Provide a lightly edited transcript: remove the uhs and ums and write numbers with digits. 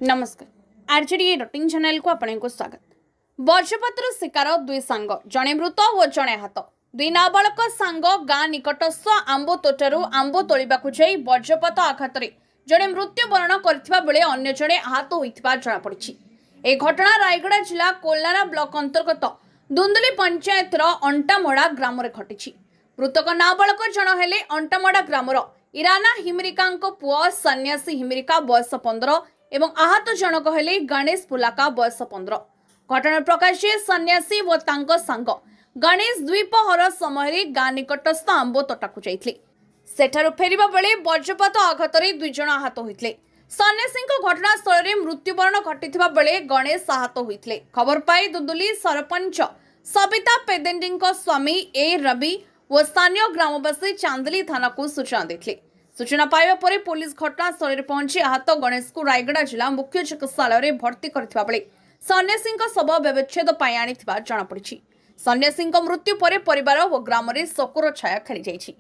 नमस्कार RJD rutting channel को आपको स्वागत। वज्रपातर शिकार दुई सांग जड़े मृत और जड़े हाथ दुई नाबालक सांग गाँ निकटस्थ आंब तोटारू आंब तोड़ा वज्रपात आघात जड़े मृत्युवरण करथिबा बेले अन्य जड़े आहत होइथिबा जଣାपड़ी। ए घटना रायगड़ा जिला कोल्लारा ब्लॉक अंतर्गत दुंदुली पंचायतर अंटामड़ा ग्राम घटी। मृतक नाबालक जन हेले अंटामड़ा ग्रामर इराना हिमरिका पुआ सन्यासी हिमरिका बयस 15 एवं आहत जनक हेले गणेश पुलाका बयस 15। घटना प्रकाश सन्यासी व तांको सांग गणेश द्विपहर समय गाँ निकटस्थ आंब तोटाकू जाइथिले। सेठारु फेरिबा बेले वज्रपात आघात दुई जण आहत होइथिले। सन्यासी घटनास्थल में मृत्युवरण घटिथिबा बेले गणेश आहत होइथिले। खबर पाई दुदुली सरपंच सबिता पेदेंडी स्वामी ए रवि और स्थानीय ग्रामवासी चांदली थाना को सूचना देथिले। सूचना पाइबा परे पुलिस घटनास्थल में पहुंची आहत गणेश को रायगड़ा जिला मुख्य चिकित्सालय में भर्ती करथिबा बेले सन्यासी शव व्यवच्छेद पाई आनिथिबा जଣାपड़ी। सन्यासी मृत्यु पर परिवार और ग्राम में शोकर छाया खेली जाइछि।